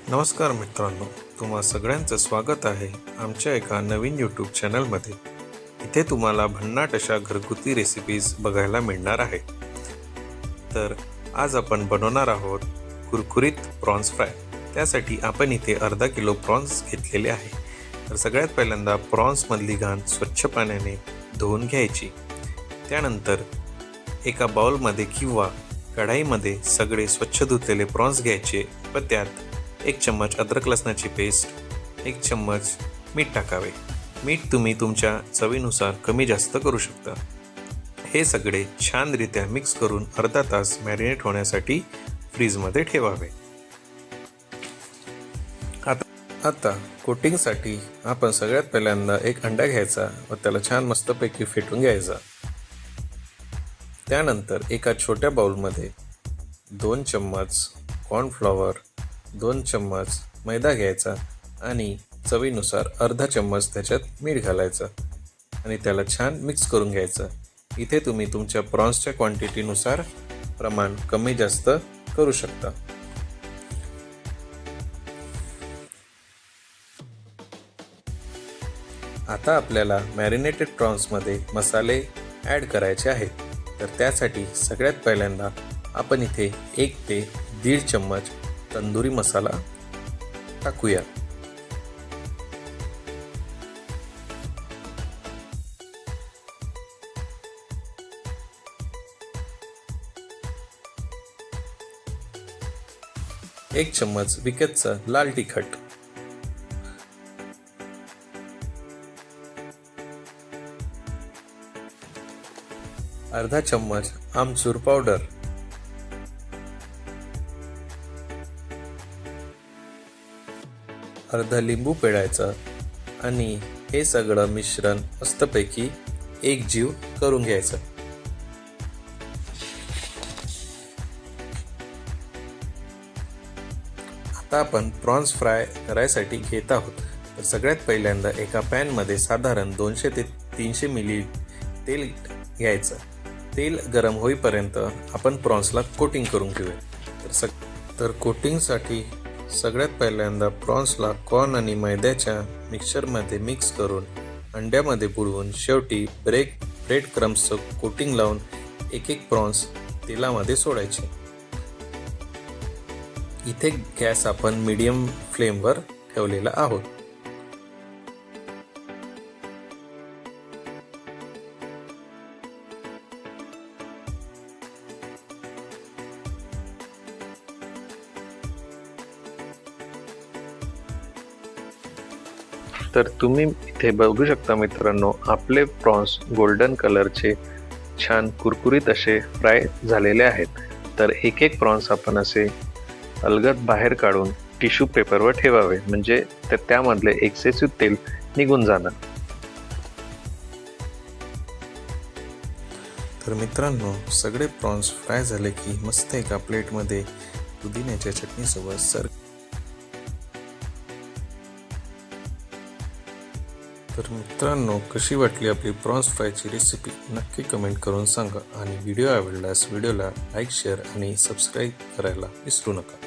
नमस्कार मित्रांनो, तुम्हा सगळ्यांचं स्वागत आहे आमच्या एका नवीन यूट्यूब चॅनलमध्ये. इथे तुम्हाला भन्नाट अशा घरगुती रेसिपीज बघायला मिळणार आहे. तर आज आपण बनवणार आहोत कुरकुरीत प्रॉन्स फ्राय. त्यासाठी आपण इथे अर्धा किलो प्रॉन्स घेतलेले आहे. तर सगळ्यात पहिल्यांदा प्रॉन्समधली घाण स्वच्छ पाण्याने धुवून घ्यायची. त्यानंतर एका बाउलमध्ये किंवा कढाईमध्ये सगळे स्वच्छ धुतलेले प्रॉन्स घ्यायचे व त्यात 1 चम्मच अद्रक लसणाची पेस्ट, 1 चम्मच मीठ टाकावे. मीठ तुम्ही तुमच्या चवीनुसार कमी जास्त करू शकता. हे सगळे छानरित्या मिक्स करून अर्धा तास मॅरिनेट होण्यासाठी फ्रीजमध्ये ठेवावे. आता कोटिंगसाठी आपण सगळ्यात पहिल्यांदा 1 अंडा घ्यायचा व त्याला छान मस्तपैकी फेटून घ्यायचा. त्यानंतर एका छोट्या बाउलमध्ये 2 चम्मच कॉर्नफ्लॉवर, 2 चम्मच मैदा घ्यायचा आणि चवीनुसार अर्धा चम्मच त्याच्यात मीठ घालायचं आणि त्याला छान मिक्स करून घ्यायचं. इथे तुम्ही तुमच्या प्रॉन्सच्या क्वांटिटीनुसार प्रमाण कमी जास्त करू शकता. आता आपल्याला मॅरिनेटेड प्रॉन्समध्ये मसाले ॲड करायचे आहेत. तर त्यासाठी सगळ्यात पहिल्यांदा आपण इथे 1 ते 1.5 चम्मच तंदुरी मसाला टाकूया. एक चम्मच विकतचं लाल तिखट, अर्धा चम्मच आमचूर पावडर, अर्धा लिंबू पिळायचा आणि हे सगळं मिश्रण मस्तपैकी एकजीव करून घ्यायचं. आता आपण प्रॉन्स फ्राय करायसाठी घेत आहोत. तर सगळ्यात पहिल्यांदा एका पॅनमध्ये साधारण 200 ते 300 मिली तेल घ्यायचं. तेल गरम होईपर्यंत आपण प्रॉन्सला कोटिंग करून घेऊया. तर कोटिंगसाठी सगळ्यात पहिल्यांदा प्रॉन्सला कॉर्न आणि मैद्याच्या मिक्सचरमध्ये मिक्स करून अंड्यामध्ये बुडवून शेवटी ब्रेड क्रम्सचं कोटिंग लावून एक प्रॉन्स तेलामध्ये सोडायचे. इथे गॅस आपण मीडियम फ्लेमवर ठेवलेला आहोत. तर तुम्ही इथे बघू शकता मित्रांनो, आपले प्रॉन्स गोल्डन कलरचे छान कुरकुरीत असे फ्राय झालेले आहेत. तर एक प्रॉन्स आपण असे अलगद बाहेर काढून टिश्यू पेपरवर ठेवावे, म्हणजे त्यामधले एक्सेसिव्ह तेल निघून जाणार. तर मित्रांनो, सगळे प्रॉन्स फ्राय झाले की मस्त एका प्लेटमध्ये पुदिन्याच्या चटणीसोबत सर्व. तर मित्रांनो, कशी वाटली आपली प्रॉन्स फ्रायची रेसिपी नक्की कमेंट करून सांगा आणि व्हिडिओ आवडल्यास व्हिडिओला लाईक, शेअर आणि सबस्क्राईब करायला विसरू नका.